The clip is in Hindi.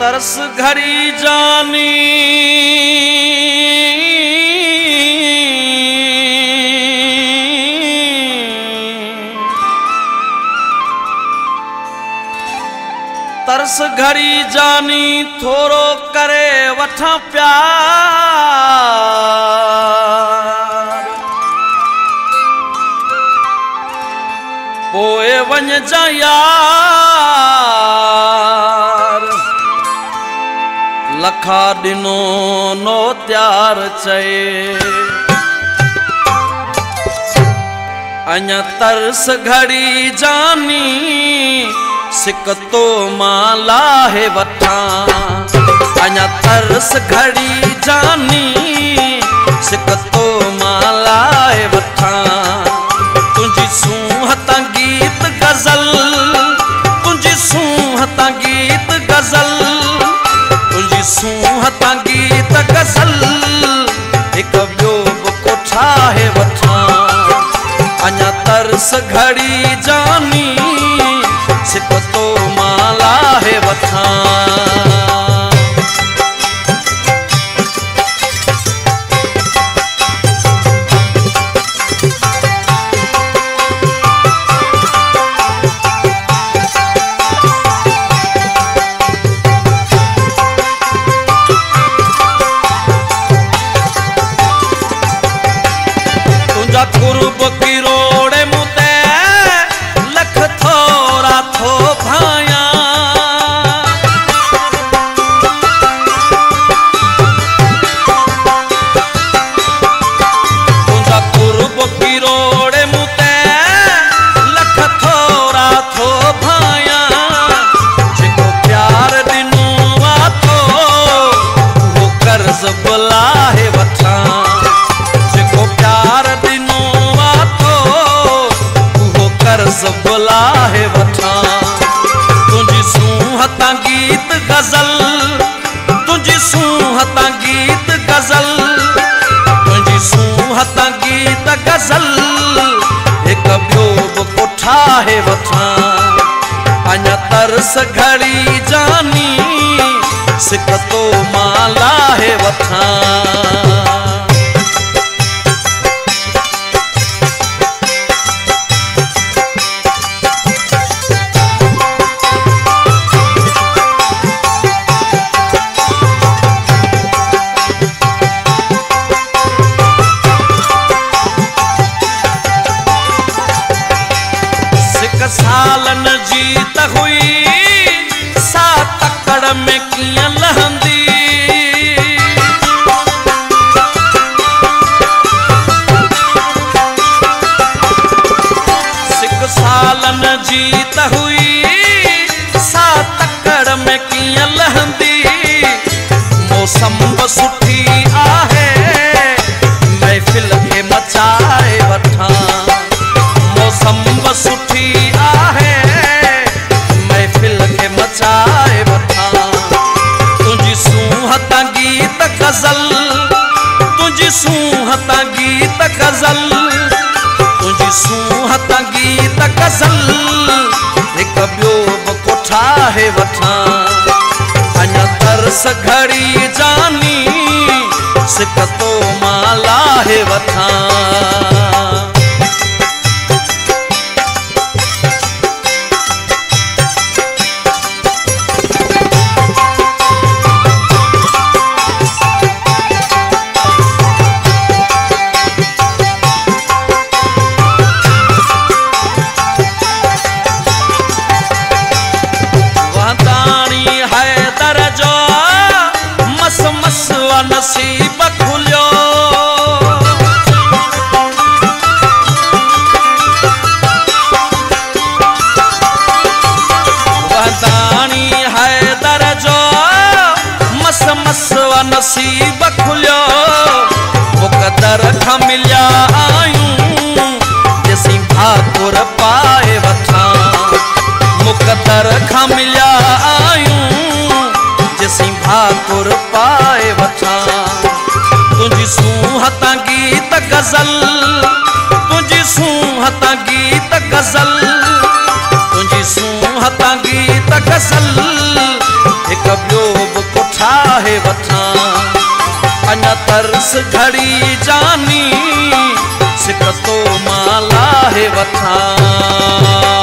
तरस घड़ी जानी तरस घड़ी जानी थोरो करे वठा प्यार पोए वञ जा यार लखा दिनो नो त्यार चए अञा तरस घड़ी जानी सिकतो माला है वठा अञा तरस घड़ी जानी सिकतो माला है वठा तुझी सूहता गीत गजल तुझी सूहता गीत गजल तुझी सूहता गीत गजल एक बियो कोठा है वठा अञा तरस घड़ी जानी सिकतो माला है वठा तुझा कुर्ब की रोड़े मुते लख थोरा थो भाया तुझा कुर्ब की रोड़े मुते लख थोरा थो भाया जेको प्यार दिनो आ तो वो कर्ज बुलाहे वठा जेको प्यार दिनो आ तो वो कर्ज बुलाहे वठा तुझी सूहता गीत गजल तुझी सूहता गीत गजल तुझी सूहता गीत गजल एक बियो कोठा है वठा अञा तरस घड़ी जानी सिकतो माला है वठा सालन जीत हुई सा तकड़ में किया लहंदी सिक सालन जीत हुई सा तकड़ में किया लहंदी मौसम सुठी आहे महफिल के मचाए वठा मौसम सुठी आहे महफिल के मचाए वठा तुझी सूहता गीत गजल तुझी सूहता गीत गजल तुझी सूहता गीत गजल एक बियो कोठा है वठा अञा तरस घड़ी जानी सिकतो माला है वठा नसीब खुलियो वदानी है दरजो मस मस नसीब खुलियो वो कदर खा मिलिया आयूं जैसी भाकुर पाए वठा मुकदर खा मिलिया आयूं जैसी भाकुर पाए वठा तुझी सूहता गीत गजल तुझी सूहता गीत गजल तुझी सूहता गीत गजल एक बियो लाहे वठां अञा तरस घड़ी जानी सिक तो मां लाहे वठां।